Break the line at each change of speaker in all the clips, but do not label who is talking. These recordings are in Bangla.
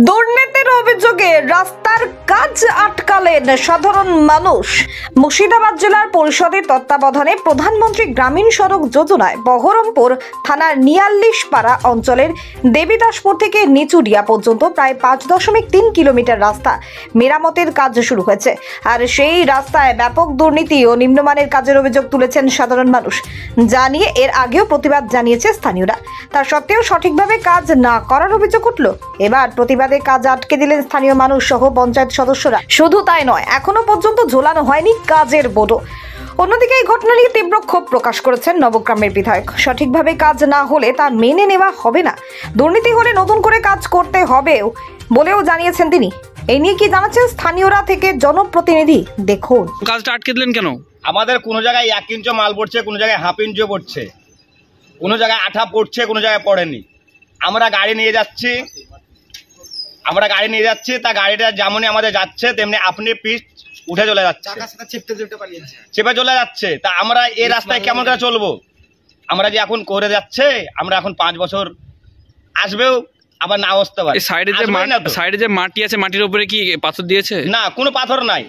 দুর্নীতির অভিযোগে রাস্তার কাজ আটকালেন সাধারণ মানুষ। মুর্শিদাবাদ জেলার পরিষদের তত্ত্বাবধানে প্রধানমন্ত্রী গ্রামীণ সড়ক যোজনায় বহরমপুর থানার ৪৯ পাড়া অঞ্চলের দেবীদাসপুর থেকে নিচুডিয়া পর্যন্ত প্রায় ৫.৩ কিলোমিটার রাস্তা মেরামতের কাজ শুরু হয়েছে। আর সেই রাস্তায় ব্যাপক দুর্নীতি ও নিম্নমানের কাজের অভিযোগ তুলেছেন সাধারণ মানুষ। জানিয়ে এর আগেও প্রতিবাদ জানিয়েছে স্থানীয়রা। তা সত্ত্বেও সঠিকভাবে কাজ না করার অভিযোগ উঠল। এবার প্রতিবাদে কাজ আটকে দিলেন স্থানীয় মানুষ সহ পঞ্চায়েত সদস্যরা। শুধু তাই নয়, এখনো পর্যন্ত ঝোলানো হয়নি কাজের বোর্ডও। অন্যদিকে এই ঘটনা নিয়ে তীব্র ক্ষোভ প্রকাশ করেছেন নবগ্রামের বিধায়ক। সঠিকভাবে কাজ না হলে তা মেনে নেওয়া হবে না, দুর্নীতি হলে নতুন করে কাজ করতে হবে বলেও জানিয়েছেন তিনি। এই নিয়ে কি জানাচ্ছেন স্থানীয়রা থেকে জনপ্রতিনিধি, দেখুন।
কাজটা আটকে দিলেন কেন?
আমাদের কোনো জায়গায় 1 ইঞ্চি মাল পড়ছে, কোনো জায়গায় হাফ ইঞ্চিও পড়ছে, কোনো জায়গায় আঠা পড়ছে, কোনো জায়গায় পড়েনি। আমরা গাড়ি নিয়ে যাচ্ছি, তা গাড়িটা যেমনই আমাদের যাচ্ছে তেমনি আপনি পিচ উঠে চলে যাচ্ছে, চেপে চলে যাচ্ছে। তা আমরা এই রাস্তায় কেমন করে চলবো? আমরা যে এখন করে যাচ্ছে, আমরা এখন 5 বছর আসবেও আবার না আসতে পারে।
সাইডে যে মাটি আছে, মাটির উপরে কি পাথর দিয়েছে?
না, কোনো পাথর নাই।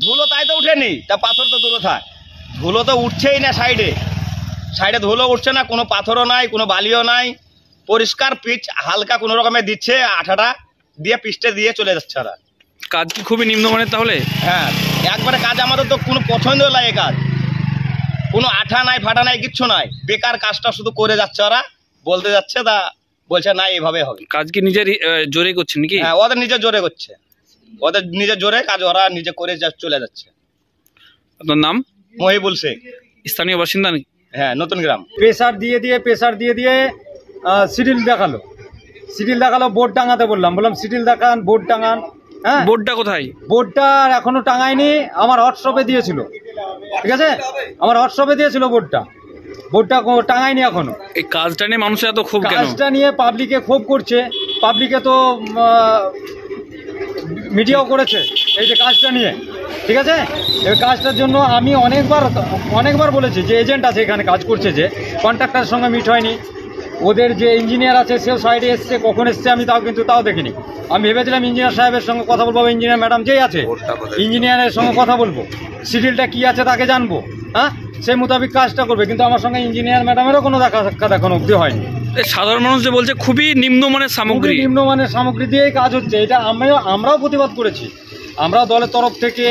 ধুলো তাই তো উঠেনি, তা পাথর তো দূরে থাক, ধুলো তো উঠছেই না। সাইডে ধুলো উঠছে না, কোনো পাথরও নাই, কোনো বালিও নাই, পরিষ্কার পিচ। হালকা কোনো রকমের দিচ্ছে, আঠাটা দিয়ে পিচটা দিয়ে চলে যাচ্ছে। ওরা
কাজ কি খুবই নিম্নমানের তাহলে?
হ্যাঁ, একবারে কাজ আমাদের তো কোনো পছন্দ লাগে। কাজ কোনো আঠা নাই, ফাটা নাই, কিচ্ছু নাই, বেকার কাজটা শুধু করে যাচ্ছে। ওরা বলতে যাচ্ছে, তা বলছে না এইভাবে হবে।
কাজ কি নিজের জোরে করছেন নাকি?
হ্যাঁ, ওদের নিজের জোরে করছে, ওদের নিজের জোরে কাজ ওরা নিজে করে চলে যাচ্ছে।
আপনার নাম?
মহিবুল শেখ,
স্থানীয় বাসিন্দা নাকি?
হ্যাঁ, নতুন গ্রাম।
প্রেসার দিয়ে সিডিল দেখালো, বোর্ড টাঙাতে বললাম সিডিল দেখান, বোর্ড টাঙান। হ্যাঁ,
বোর্ডটা কোথায়?
বোর্ডটা এখনো টাঙায়নি, আমার হোয়াটসঅ্যাপে দিয়েছিল। ঠিক আছে, আমার হোয়াটসঅ্যাপে দিয়েছিল বোর্ডটা টাঙায়নি এখনো।
এই কাজটা নিয়ে মানুষের এত ক্ষোভ কেন?
কাজটা নিয়ে পাবলিকে ক্ষোভ করছে, পাবলিকে তো মিডিয়াও করেছে এই যে কাজটা নিয়ে। ঠিক আছে, এই কাজটার জন্য আমি অনেকবার বলেছি যে এজেন্ট আছে এখানে কাজ করছে, যে কন্ট্রাক্টরের সঙ্গে মিট হয়নি। ওদের যে ইঞ্জিনিয়ার আছে সেও সাইডে এসছে, কখন এসছে আমি তাও দেখিনি। আমি ভেবেছিলাম ইঞ্জিনিয়ার সাহেবের সঙ্গে কথা বলবো, ইঞ্জিনিয়ার ম্যাডাম যেই আছে ইঞ্জিনিয়ারের সঙ্গে কথা বলবো, শিডিউলটা কি আছে তাকে জানবো, হ্যাঁ, সেই মোতাবেক কাজটা করবে। কিন্তু আমার সঙ্গে ইঞ্জিনিয়ার ম্যাডামেরও কোনো দেখা সাক্ষাৎ এখনো অবধি হয়নি।
সাধারণ মানুষ যে বলছে খুবই নিম্নমানের
সামগ্রী দিয়েই কাজ হচ্ছে, এটা আমরাও প্রতিবাদ করেছি। আমরাও দলের তরফ থেকে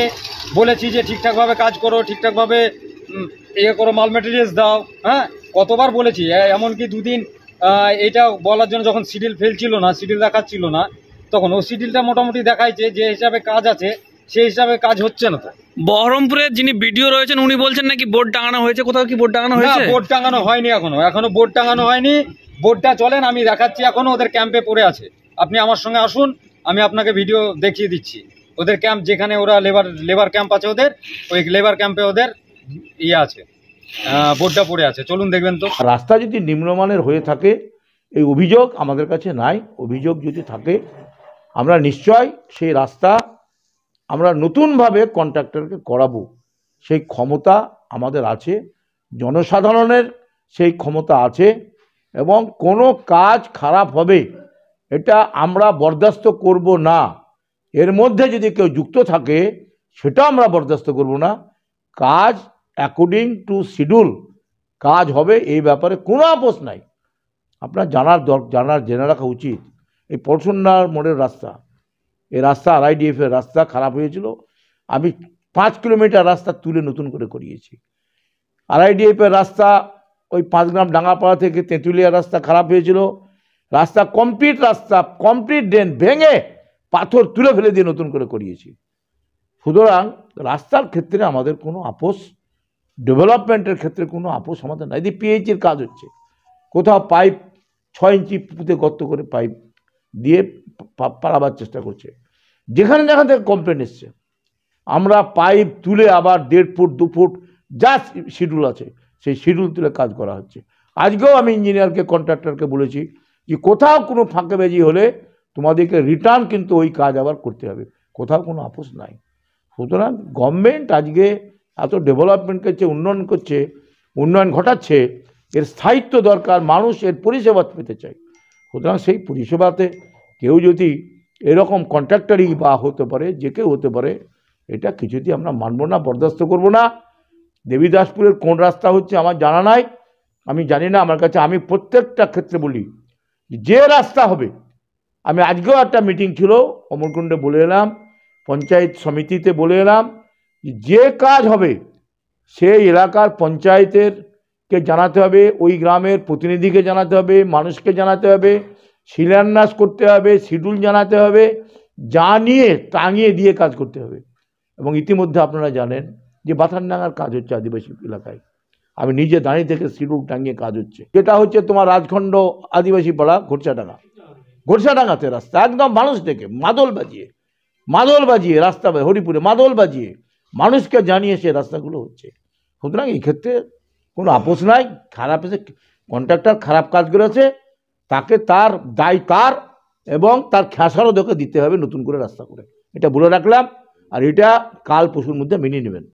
বলেছি যে ঠিকঠাকভাবে কাজ করো, ঠিকঠাকভাবে করো, মাল মেটেরিয়ালস দাও। হ্যাঁ, কতবার বলেছি। এমনকি 2 দিন এটা বলার জন্য যখন শিডিউল ফেলছিল না, শিডিউল দেখাচ্ছিল না, তখন ও শিডিউলটা মোটামুটি দেখাইছে, যে হিসাবে কাজ আছে সেই হিসাবে কাজ হচ্ছে না। তো
বহরমপুরের যিনি ভিডিও রয়েছেন উনি বলছেন নাকি বোর্ড টাঙানো হয়েছে। কোথাও কি বোর্ড টাঙানো হয়েছে?
বোর্ড টাঙানো হয়নি, এখনো বোর্ড টাঙানো হয়নি। বোর্ডটা চলেন, আমি দেখাচ্ছি, এখনো ওদের ক্যাম্পে পড়ে আছে। আপনি আমার সঙ্গে আসুন, আমি আপনাকে ভিডিও দেখিয়ে দিচ্ছি। ওদের ক্যাম্প যেখানে ওরা লেবার ক্যাম্প আছে, ওই লেবার ক্যাম্পে ওদের আছে, বোর্ডটা পড়ে আছে। চলুন দেখবেন। তো
রাস্তা যদি নিম্নমানের হয়ে থাকে, এই অভিযোগ আমাদের কাছে নাই। অভিযোগ যদি থাকে আমরা নিশ্চয় সেই রাস্তা আমরা নতুনভাবে কন্ট্রাক্টরকে করাবো। সেই ক্ষমতা আমাদের আছে, জনসাধারণের সেই ক্ষমতা আছে, এবং কোনো কাজ খারাপ হবে এটা আমরা বরদাস্ত করব না। এর মধ্যে যদি কেউ যুক্ত থাকে সেটা আমরা বরদাস্ত করব না। কাজ অ্যাকর্ডিং টু শিডিউল কাজ হবে, এই ব্যাপারে কোনো আপোষ নাই। আপনার জেনে রাখা উচিত, এই পরশুন্নার মোড়ের রাস্তা, এই রাস্তা RIDF-এর রাস্তা খারাপ হয়েছিল। আমি 5 কিলোমিটার রাস্তা তুলে নতুন করে করিয়েছি। RIDF-এর রাস্তা ওই 5 গ্রাম ডাঙ্গাপাড়া থেকে তেঁতুলিয়া রাস্তা খারাপ হয়েছিল। রাস্তা কমপ্লিট ড্রেন ভেঙে পাথর তুলে ফেলে দিয়ে নতুন করে করিয়েছি। সুতরাং রাস্তার ক্ষেত্রে আমাদের কোনো আপোষ, ডেভেলপমেন্টের ক্ষেত্রে কোনো আপোষ আমাদের নাই। এদিকে PH-এর কাজ হচ্ছে, কোথাও পাইপ 6 ইঞ্চি পুঁতে গর্ত করে পাইপ দিয়ে পারাবার চেষ্টা করছে। যেখানে থেকে কমপ্লেন এসছে, আমরা পাইপ তুলে আবার 1.5 ফুট 2 ফুট যা শিডিউল আছে সেই শিডিউল তুলে কাজ করা হচ্ছে। আজকেও আমি ইঞ্জিনিয়ারকে, কন্ট্রাক্টরকে বলেছি যে কোথাও কোনো ফাঁকেবাজি হলে তোমাদেরকে রিটার্ন কিন্তু ওই কাজ আবার করতে হবে, কোথাও কোনো আপোষ নাই। সুতরাং গভর্নমেন্ট আজকে এত ডেভেলপমেন্ট করছে, উন্নয়ন ঘটাচ্ছে, এর স্থায়িত্ব দরকার, মানুষ এর পরিষেবা পেতে চায়। সুতরাং সেই পরিষেবাতে কেউ যদি এরকম কন্ট্রাক্টরই বা হতে পারে, যে কেউ হতে পারে, এটা কিছুতেই আমরা মানব না, বরদাস্ত করব না। দেবীদাসপুরের কোন রাস্তা হচ্ছে আমার জানা নাই, আমি জানি না। আমার কাছে, আমি প্রত্যেকটা ক্ষেত্রে বলি যে রাস্তা হবে, আমি আজকেও একটা মিটিং ছিল অমরকুণ্ডে বলে এলাম, পঞ্চায়েত সমিতিতে বলে এলাম, যে কাজ হবে সেই এলাকার পঞ্চায়েতের কে জানাতে হবে, ওই গ্রামের প্রতিনিধিকে জানাতে হবে, মানুষকে জানাতে হবে, শিলান্যাস করতে হবে, শিডিউল জানাতে হবে, জানিয়ে টাঙিয়ে দিয়ে কাজ করতে হবে। এবং ইতিমধ্যে আপনারা জানেন যে বাথানডাঙ্গার কাজ হচ্ছে আদিবাসী এলাকায়, আমি নিজে দাঁড়িয়ে থেকে শিডিউল টাঙিয়ে কাজ হচ্ছে। যেটা হচ্ছে তোমার রাজখণ্ড আদিবাসী পাড়া ঘোরসাডাঙ্গাতে রাস্তা একদম মানুষ থেকে মাদল বাজিয়ে রাস্তা, হরিপুরে মাদল বাজিয়ে মানুষকে জানিয়ে সে রাস্তাগুলো হচ্ছে। সুতরাং এই ক্ষেত্রে কোনো আপোষ নাই। খারাপ এসে কন্ট্রাক্টর খারাপ কাজ করেছে, তাকে তার দায় তার, এবং তার খেসারও দিতে হবে নতুন করে রাস্তা করে। এটা বলে রাখলাম, আর এটা কাল পরশুর মধ্যে মেনে নেবেন।